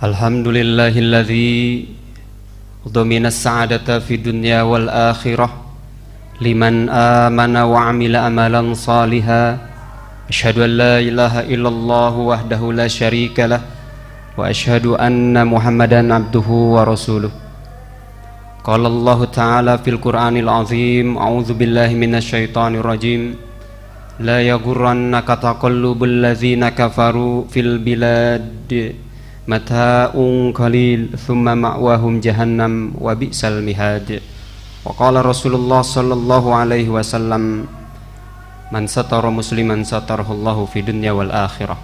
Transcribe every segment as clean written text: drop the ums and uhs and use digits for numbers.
Alhamdulillahilladzi dhamina as-sa'adata fid dunya wal akhirah liman amana wa amila amalan salihan. Asyhadu an la ilaha illallah wahdahu la syarika lah wa asyhadu anna Muhammadan abduhu wa rasuluh. Qala Allah Ta'ala fil Qur'anil azim, a'udzu billahi minasy syaithanir rajim. La yaghurrannaka taqallubul ladzina kafaru fil bilad mata'un qalil thumma ma'wahum jahannam wa bi'sal mihad. Wa qala Rasulullah sallallahu alaihi wasallam, man satara musliman satarahullahu fi dunya wal akhirah.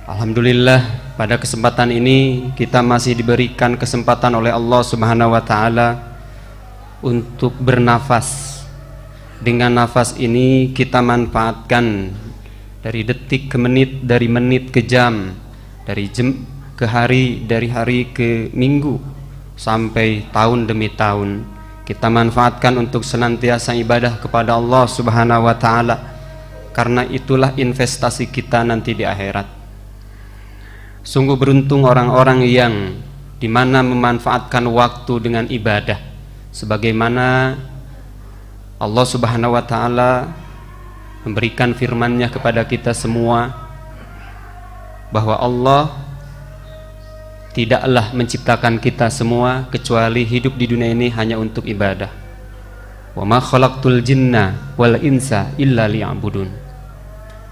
Alhamdulillah, pada kesempatan ini kita masih diberikan kesempatan oleh Allah Subhanahu wa taala untuk bernafas. Dengan nafas ini kita manfaatkan dari detik ke menit, dari menit ke jam, dari jam ke hari, dari hari ke minggu, sampai tahun demi tahun. Kita manfaatkan untuk senantiasa ibadah kepada Allah Subhanahu wa ta'ala, karena itulah investasi kita nanti di akhirat. Sungguh beruntung orang-orang yang dimana memanfaatkan waktu dengan ibadah, sebagaimana Allah Subhanahu wa ta'ala memberikan firman-Nya kepada kita semua, bahwa Allah tidaklah menciptakan kita semua kecuali hidup di dunia ini hanya untuk ibadah. Wa ma khalaqtul jinna wal insa illa liya'budun.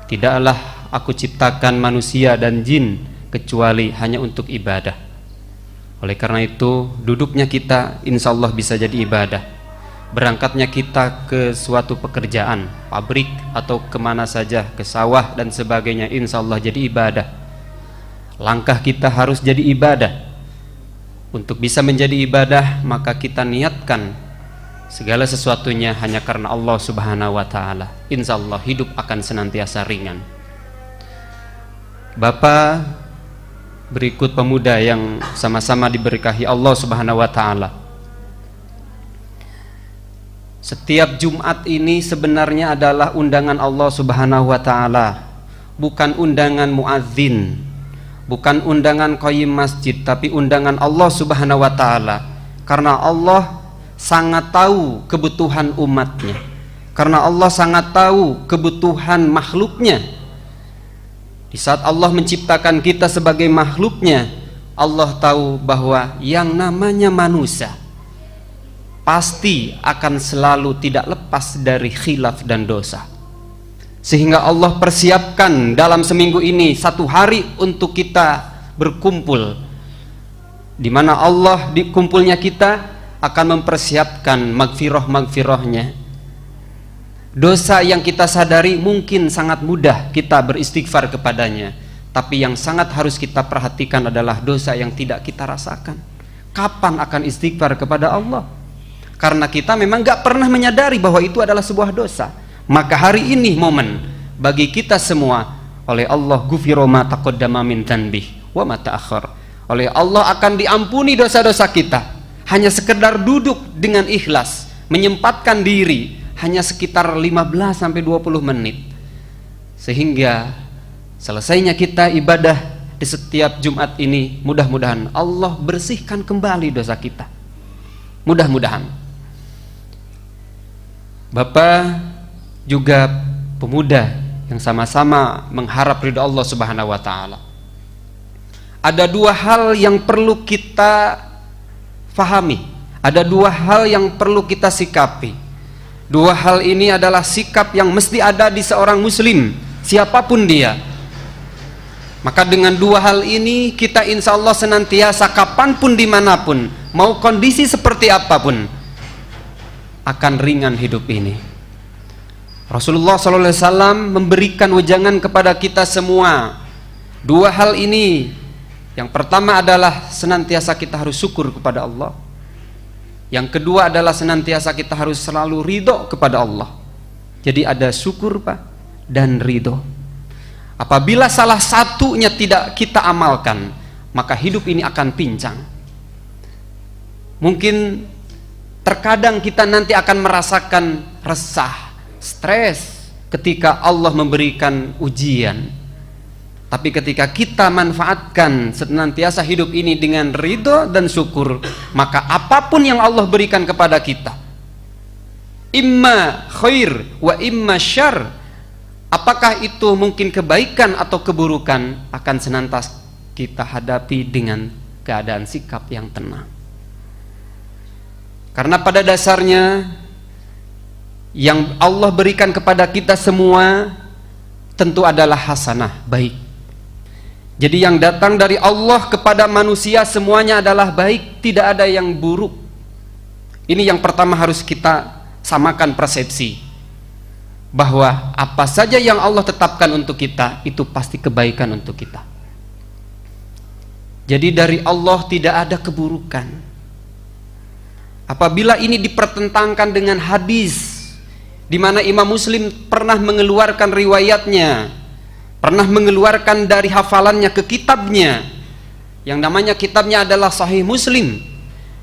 Tidaklah aku ciptakan manusia dan jin kecuali hanya untuk ibadah. Oleh karena itu, duduknya kita insyaallah bisa jadi ibadah. Berangkatnya kita ke suatu pekerjaan, pabrik atau kemana saja, ke sawah dan sebagainya, insyaallah jadi ibadah. Langkah kita harus jadi ibadah. Untuk bisa menjadi ibadah, maka kita niatkan segala sesuatunya hanya karena Allah Subhanahu wa ta'ala. Insyaallah hidup akan senantiasa ringan. Bapak, berikut pemuda yang sama-sama diberkahi Allah Subhanahu wa ta'ala. Setiap Jumat ini sebenarnya adalah undangan Allah Subhanahu wa ta'ala, bukan undangan muadzin, bukan undangan qayyim masjid, tapi undangan Allah Subhanahu wa ta'ala. Karena Allah sangat tahu kebutuhan umatnya, karena Allah sangat tahu kebutuhan makhluknya. Di saat Allah menciptakan kita sebagai makhluknya, Allah tahu bahwa yang namanya manusia pasti akan selalu tidak lepas dari khilaf dan dosa. Sehingga Allah persiapkan dalam seminggu ini satu hari untuk kita berkumpul, di mana Allah di kumpulnya kita akan mempersiapkan magfirah-magfirahnya. Dosa yang kita sadari mungkin sangat mudah kita beristighfar kepadanya, tapi yang sangat harus kita perhatikan adalah dosa yang tidak kita rasakan. Kapan akan istighfar kepada Allah? Karena kita memang gak pernah menyadari bahwa itu adalah sebuah dosa. Maka hari ini momen bagi kita semua. Oleh Allah ghufira ma taqaddama min dzanbih wa ma ta'akhkhar. Oleh Allah akan diampuni dosa-dosa kita. Hanya sekedar duduk dengan ikhlas, menyempatkan diri hanya sekitar 15 sampai 20 menit. Sehingga selesainya kita ibadah di setiap Jumat ini, mudah-mudahan Allah bersihkan kembali dosa kita. Mudah-mudahan. Bapak juga pemuda yang sama-sama mengharap ridha Allah Subhanahu wa ta'ala. Ada dua hal yang perlu kita fahami, ada dua hal yang perlu kita sikapi. Dua hal ini adalah sikap yang mesti ada di seorang muslim, siapapun dia. Maka dengan dua hal ini kita insya Allah senantiasa kapanpun dimanapun, mau kondisi seperti apapun, akan ringan hidup ini. Rasulullah SAW memberikan wejangan kepada kita semua dua hal ini. Yang pertama adalah senantiasa kita harus syukur kepada Allah. Yang kedua adalah senantiasa kita harus selalu ridho kepada Allah. Jadi ada syukur Pak dan ridho. Apabila salah satunya tidak kita amalkan, maka hidup ini akan pincang. Mungkin terkadang kita nanti akan merasakan resah, stres ketika Allah memberikan ujian. Tapi ketika kita manfaatkan senantiasa hidup ini dengan ridho dan syukur, maka apapun yang Allah berikan kepada kita, imma khair wa imma syarr, apakah itu mungkin kebaikan atau keburukan, akan senantiasa kita hadapi dengan keadaan sikap yang tenang. Karena pada dasarnya yang Allah berikan kepada kita semua tentu adalah hasanah, baik. Jadi yang datang dari Allah kepada manusia semuanya adalah baik, tidak ada yang buruk. Ini yang pertama harus kita samakan persepsi, bahwa apa saja yang Allah tetapkan untuk kita itu pasti kebaikan untuk kita. Jadi dari Allah tidak ada keburukan. Apabila ini dipertentangkan dengan hadis di mana Imam Muslim pernah mengeluarkan riwayatnya, pernah mengeluarkan dari hafalannya ke kitabnya, yang namanya kitabnya adalah Sahih Muslim,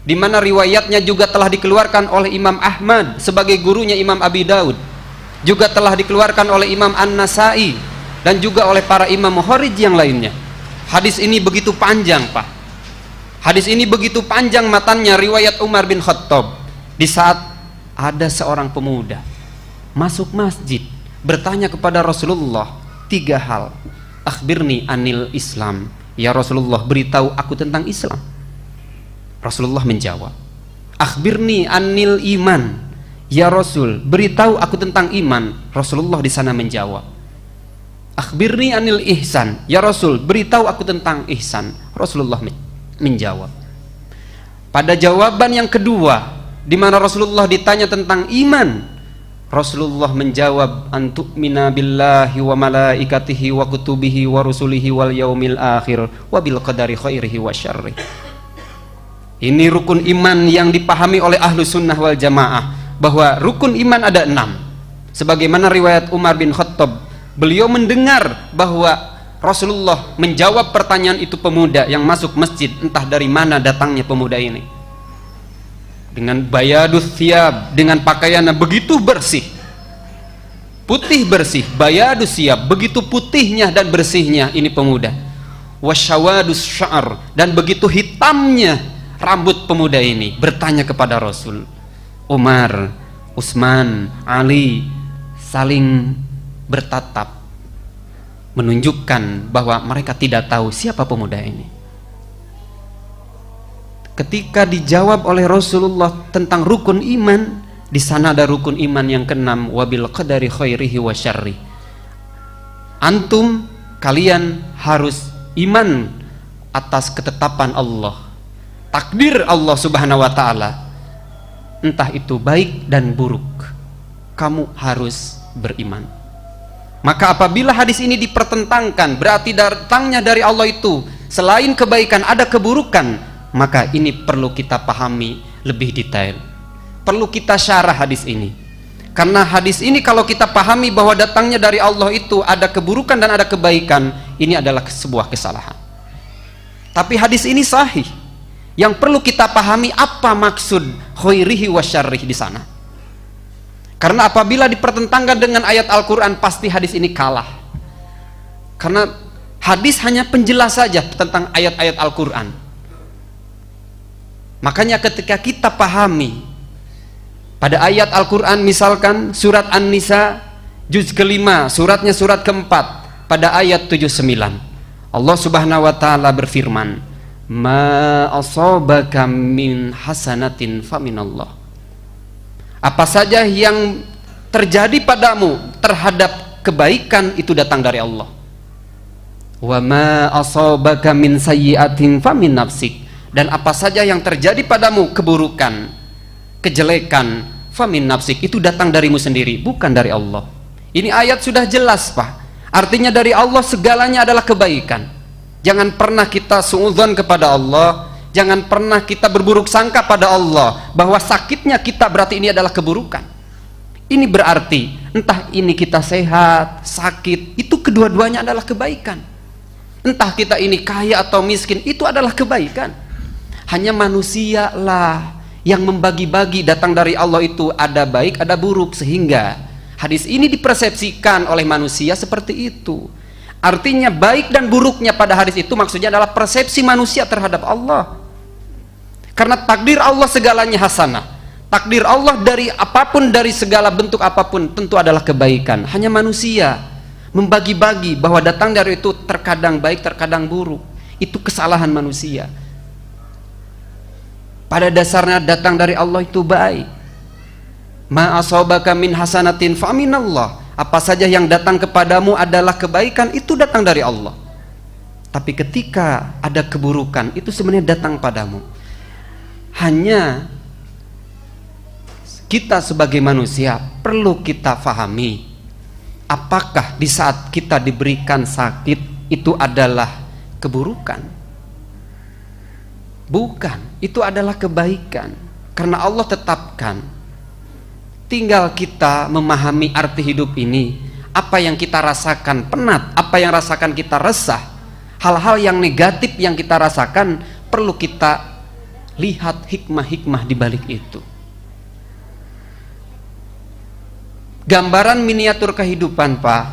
di mana riwayatnya juga telah dikeluarkan oleh Imam Ahmad sebagai gurunya Imam Abi Daud, juga telah dikeluarkan oleh Imam An-Nasai dan juga oleh para imam Muharrij yang lainnya. Hadis ini begitu panjang, Pak. Hadis ini begitu panjang matanya, riwayat Umar bin Khattab, di saat ada seorang pemuda masuk masjid bertanya kepada Rasulullah 3 hal. Akhbirni anil Islam, ya Rasulullah, beritahu aku tentang Islam. Rasulullah menjawab. Akhbirni anil iman, ya Rasul, beritahu aku tentang iman. Rasulullah di sana menjawab. Akhbirni anil ihsan, ya Rasul, beritahu aku tentang ihsan. Rasulullah menjawab. Pada jawaban yang kedua, di mana Rasulullah ditanya tentang iman, Rasulullah menjawab, antu'mina billahi wa malaikatihi wa kutubihi wa rusulihi wal yaumil akhir wa bil qadari khairihi wa syarrih. Ini rukun iman yang dipahami oleh ahlu sunnah wal jamaah, bahwa rukun iman ada 6. Sebagaimana riwayat Umar bin Khattab, beliau mendengar bahwa Rasulullah menjawab pertanyaan itu pemuda yang masuk masjid, entah dari mana datangnya pemuda ini, dengan bayadus thiyab, dengan pakaiannya begitu bersih, putih bersih, bayadus thiyab, begitu putihnya dan bersihnya ini pemuda, wasyawadus sya'ar, dan begitu hitamnya rambut pemuda ini, bertanya kepada Rasul. Umar, Utsman, Ali saling bertatap, menunjukkan bahwa mereka tidak tahu siapa pemuda ini. Ketika dijawab oleh Rasulullah tentang rukun iman, di sana ada rukun iman yang ke-6, wabil qadari khairihi wa syarri. Antum, kalian harus iman atas ketetapan Allah, takdir Allah Subhanahu wa taala, entah itu baik dan buruk, kamu harus beriman. Maka apabila hadis ini dipertentangkan, berarti datangnya dari Allah itu selain kebaikan ada keburukan, maka ini perlu kita pahami lebih detail, perlu kita syarah hadis ini. Karena hadis ini kalau kita pahami bahwa datangnya dari Allah itu ada keburukan dan ada kebaikan, ini adalah sebuah kesalahan. Tapi hadis ini sahih. Yang perlu kita pahami apa maksud khairihi wa syarrih di sana. Karena apabila dipertentangkan dengan ayat Al-Quran, pasti hadis ini kalah. Karena hadis hanya penjelas saja tentang ayat-ayat Al-Quran. Makanya ketika kita pahami pada ayat Al-Quran, misalkan surat An-Nisa juz ke-5, suratnya surat ke-4, pada ayat 79, Allah Subhanahu wa taala berfirman, ma asabaka min hasanatin faminallah. Apa saja yang terjadi padamu terhadap kebaikan itu datang dari Allah. Wa ma asabaka min sayyi'atin famin nafsik. Dan apa saja yang terjadi padamu keburukan, kejelekan, famin nafsik, itu datang darimu sendiri, bukan dari Allah. Ini ayat sudah jelas, Pak. Artinya dari Allah segalanya adalah kebaikan. Jangan pernah kita suudzon kepada Allah, jangan pernah kita berburuk sangka pada Allah bahwa sakitnya kita berarti ini adalah keburukan. Ini berarti entah ini kita sehat, sakit, itu kedua-duanya adalah kebaikan. Entah kita ini kaya atau miskin, itu adalah kebaikan. Hanya manusia lah yang membagi-bagi, datang dari Allah itu ada baik ada buruk, sehingga hadis ini dipersepsikan oleh manusia seperti itu. Artinya baik dan buruknya pada hadis itu maksudnya adalah persepsi manusia terhadap Allah. Karena takdir Allah segalanya hasanah. Takdir Allah dari apapun, dari segala bentuk apapun tentu adalah kebaikan. Hanya manusia membagi-bagi bahwa datang dari itu terkadang baik, terkadang buruk. Itu kesalahan manusia. Pada dasarnya datang dari Allah itu baik. Ma asabaka min hasanatin fa minallah. Apa saja yang datang kepadamu adalah kebaikan, itu datang dari Allah. Tapi ketika ada keburukan, itu sebenarnya datang padamu. Hanya kita sebagai manusia perlu kita fahami, apakah di saat kita diberikan sakit itu adalah keburukan? Bukan, itu adalah kebaikan. Karena Allah tetapkan. Tinggal kita memahami arti hidup ini. Apa yang kita rasakan penat, apa yang rasakan kita resah, hal-hal yang negatif yang kita rasakan, perlu kita lihat hikmah-hikmah di balik itu. Gambaran miniatur kehidupan, Pak.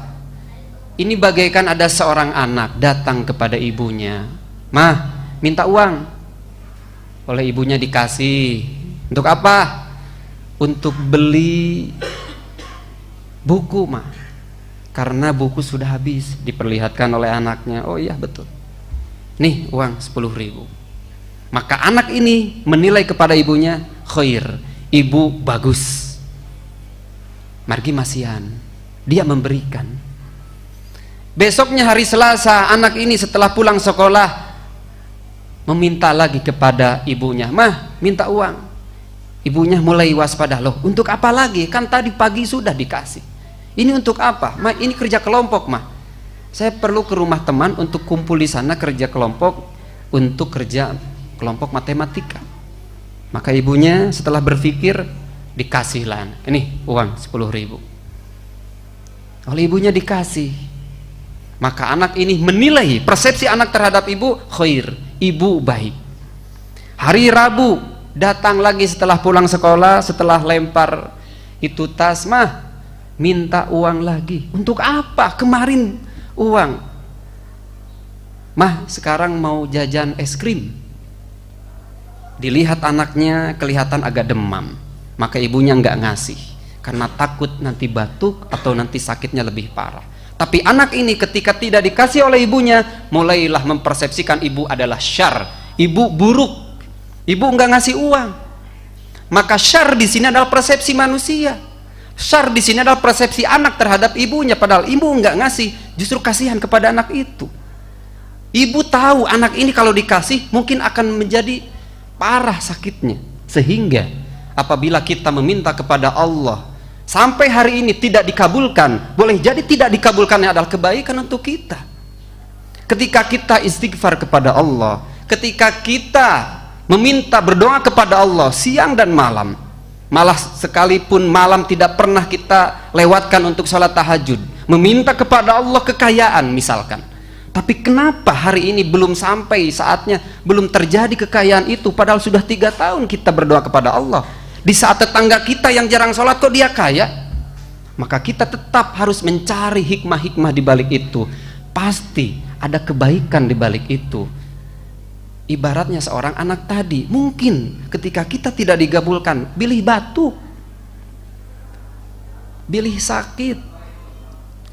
Ini bagaikan ada seorang anak datang kepada ibunya. Mah, minta uang. Oleh ibunya dikasih. Untuk apa? Untuk beli buku, Mah. Karena buku sudah habis. Diperlihatkan oleh anaknya. Oh iya, betul. Nih, uang 10.000. Maka anak ini menilai kepada ibunya, khair, ibu bagus, margi masihan, dia memberikan. Besoknya hari Selasa, anak ini setelah pulang sekolah meminta lagi kepada ibunya, mah minta uang. Ibunya mulai waspada, loh untuk apa lagi, kan tadi pagi sudah dikasih, ini untuk apa? Mah ini kerja kelompok, mah saya perlu ke rumah teman untuk kumpul di sana kerja kelompok, untuk kerja kelompok matematika. Maka ibunya setelah berpikir, dikasihlah, ini uang 10.000. Oleh ibunya dikasih. Maka anak ini menilai, persepsi anak terhadap ibu, khair, ibu baik. Hari Rabu datang lagi setelah pulang sekolah, setelah lempar itu tas, mah minta uang lagi. Untuk apa? Kemarin uang, mah sekarang mau jajan es krim. Dilihat anaknya kelihatan agak demam, maka ibunya nggak ngasih karena takut nanti batuk atau nanti sakitnya lebih parah. Tapi anak ini ketika tidak dikasih oleh ibunya, mulailah mempersepsikan ibu adalah syar, ibu buruk, ibu nggak ngasih uang. Maka syar di sini adalah persepsi manusia. Syar di sini adalah persepsi anak terhadap ibunya, padahal ibu nggak ngasih, justru kasihan kepada anak itu. Ibu tahu anak ini kalau dikasih mungkin akan menjadi parah sakitnya, sehingga apabila kita meminta kepada Allah sampai hari ini tidak dikabulkan, boleh jadi tidak dikabulkannya adalah kebaikan untuk kita. Ketika kita istighfar kepada Allah, ketika kita meminta berdoa kepada Allah siang dan malam, malah sekalipun malam tidak pernah kita lewatkan untuk sholat tahajud, meminta kepada Allah kekayaan misalkan. Tapi kenapa hari ini belum sampai saatnya, belum terjadi kekayaan itu, padahal sudah 3 tahun kita berdoa kepada Allah. Di saat tetangga kita yang jarang sholat kok dia kaya? Maka kita tetap harus mencari hikmah-hikmah di balik itu. Pasti ada kebaikan di balik itu. Ibaratnya seorang anak tadi, mungkin ketika kita tidak digabulkan, bilih batu, bilih sakit,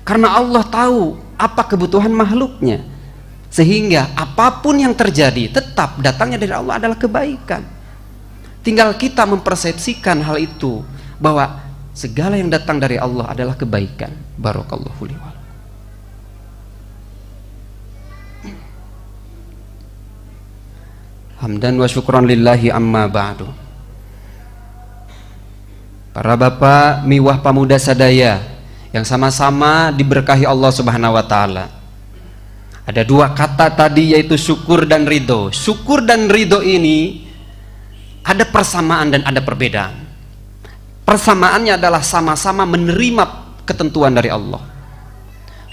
karena Allah tahu apa kebutuhan makhluknya, sehingga apapun yang terjadi tetap datangnya dari Allah adalah kebaikan. Tinggal kita mempersepsikan hal itu, bahwa segala yang datang dari Allah adalah kebaikan. Barakallahu li wa lakum. Hamdan wa syukran lillahi amma ba'du. Para bapak, miwah pamuda sadaya yang sama-sama diberkahi Allah Subhanahu wa taala. Ada 2 kata tadi, yaitu syukur dan ridho. Syukur dan ridho ini ada persamaan dan ada perbedaan. Persamaannya adalah sama-sama menerima ketentuan dari Allah.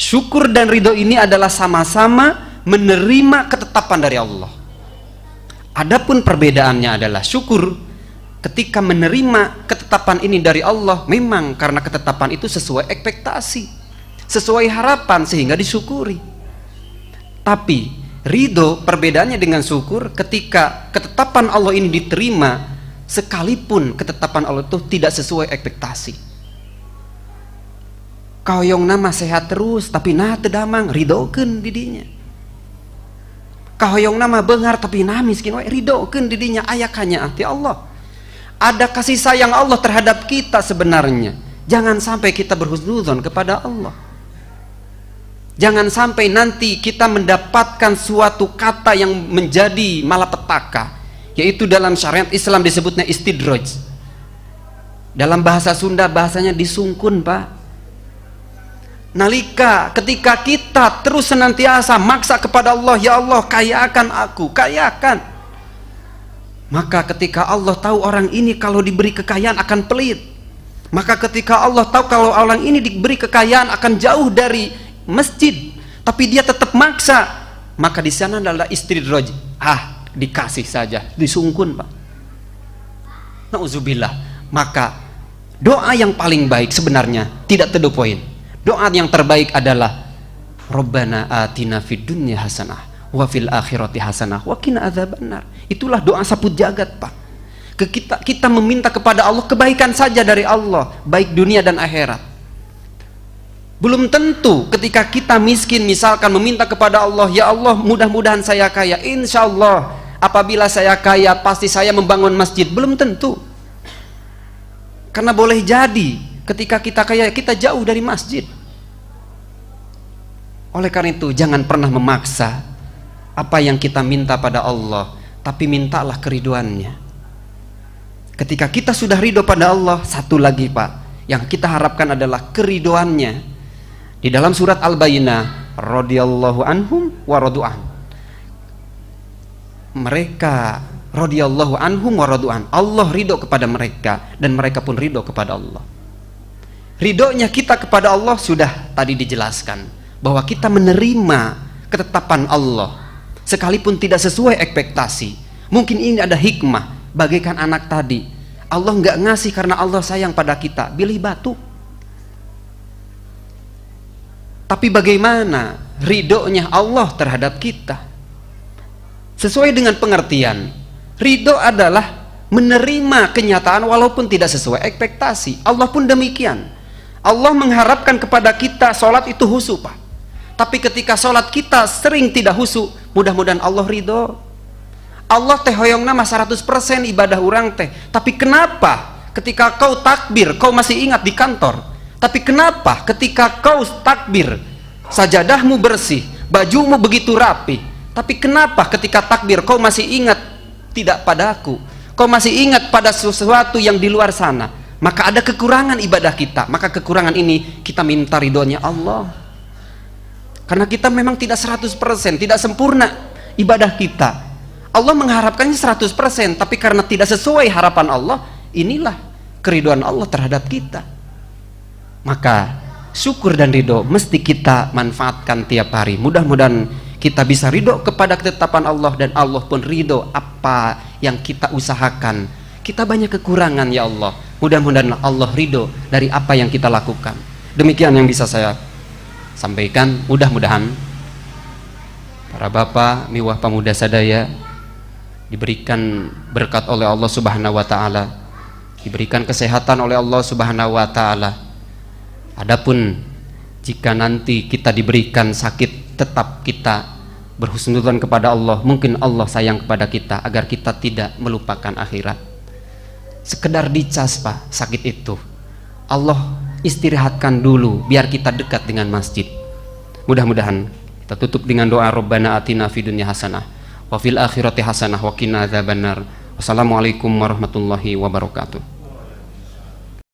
Syukur dan ridho ini adalah sama-sama menerima ketetapan dari Allah. Adapun perbedaannya adalah syukur ketika menerima ketetapan ini dari Allah, memang karena ketetapan itu sesuai ekspektasi, sesuai harapan, sehingga disyukuri. Tapi ridho perbedaannya dengan syukur, ketika ketetapan Allah ini diterima, sekalipun ketetapan Allah itu tidak sesuai ekspektasi. Kau yang nama sehat terus tapi nah tedamang, ridhokeun didinya. Kau yang nama bengar tapi nah miskin, ridhokeun didinya. Ayakannya hati Allah. Ada kasih sayang Allah terhadap kita sebenarnya. Jangan sampai kita berhusnudzon kepada Allah. Jangan sampai nanti kita mendapatkan suatu kata yang menjadi malapetaka, yaitu dalam syariat Islam disebutnya istidraj. Dalam bahasa Sunda bahasanya disungkun, Pak. Ketika kita terus senantiasa maksa kepada Allah, ya Allah kayakan aku, kayakan. Maka ketika Allah tahu orang ini kalau diberi kekayaan akan pelit, maka ketika Allah tahu kalau orang ini diberi kekayaan akan jauh dari masjid, tapi dia tetap maksa, maka di sana adalah istidraj. Dikasih saja, disungkun, Pak. Nauzubillah. Maka doa yang paling baik sebenarnya tidak to the point. Doa yang terbaik adalah Rabbana atina fid dunya hasanah wa fil akhirati hasanah wa qina adzabannar. Itulah doa saput jagat, Pak. Kita meminta kepada Allah kebaikan saja dari Allah, baik dunia dan akhirat. Belum tentu ketika kita miskin misalkan meminta kepada Allah, ya Allah mudah-mudahan saya kaya, insya Allah apabila saya kaya pasti saya membangun masjid. Belum tentu. Karena boleh jadi ketika kita kaya kita jauh dari masjid. Oleh karena itu jangan pernah memaksa apa yang kita minta pada Allah, tapi mintalah keriduannya. Ketika kita sudah ridho pada Allah, satu lagi, Pak, yang kita harapkan adalah keriduannya. Di dalam surat Al-Bayyinah, radhiyallahu anhum wa radu'an. Mereka radhiyallahu anhum wa radu'an. Allah ridho kepada mereka dan mereka pun ridho kepada Allah. Ridhonya kita kepada Allah sudah tadi dijelaskan, bahwa kita menerima ketetapan Allah sekalipun tidak sesuai ekspektasi. Mungkin ini ada hikmah, bagaikan anak tadi. Allah nggak ngasih karena Allah sayang pada kita, pilih batu. Tapi bagaimana ridhonya Allah terhadap kita? Sesuai dengan pengertian, ridho adalah menerima kenyataan walaupun tidak sesuai ekspektasi. Allah pun demikian. Allah mengharapkan kepada kita sholat itu khusyuk, Pak. Tapi ketika sholat kita sering tidak khusyuk, mudah-mudahan Allah ridho. Allah teh hoyong nama 100% ibadah orang teh. Tapi kenapa ketika kau takbir kau masih ingat di kantor? Tapi kenapa ketika kau takbir sajadahmu bersih, bajumu begitu rapi, tapi kenapa ketika takbir kau masih ingat tidak padaku, kau masih ingat pada sesuatu yang di luar sana? Maka ada kekurangan ibadah kita. Maka kekurangan ini kita minta ridhonya Allah, karena kita memang tidak 100%, tidak sempurna ibadah kita. Allah mengharapkannya 100%, tapi karena tidak sesuai harapan Allah, inilah keridhaan Allah terhadap kita. Maka syukur dan ridho mesti kita manfaatkan tiap hari. Mudah-mudahan kita bisa ridho kepada ketetapan Allah dan Allah pun ridho apa yang kita usahakan. Kita banyak kekurangan, ya Allah. Mudah-mudahan Allah ridho dari apa yang kita lakukan. Demikian yang bisa saya sampaikan. Mudah-mudahan para bapak, miwah pemuda sadaya diberikan berkat oleh Allah Subhanahu wa taala, diberikan kesehatan oleh Allah Subhanahu wa taala. Adapun jika nanti kita diberikan sakit, tetap kita berhusnudzon kepada Allah. Mungkin Allah sayang kepada kita agar kita tidak melupakan akhirat. Sekedar dicas, Pak, sakit itu Allah istirahatkan dulu biar kita dekat dengan masjid. Mudah-mudahan kita tutup dengan doa Rabbana atina fid dunya hasanah wa fil akhirati hasanah wa qina adzabannar. Wassalamualaikum warahmatullahi wabarakatuh.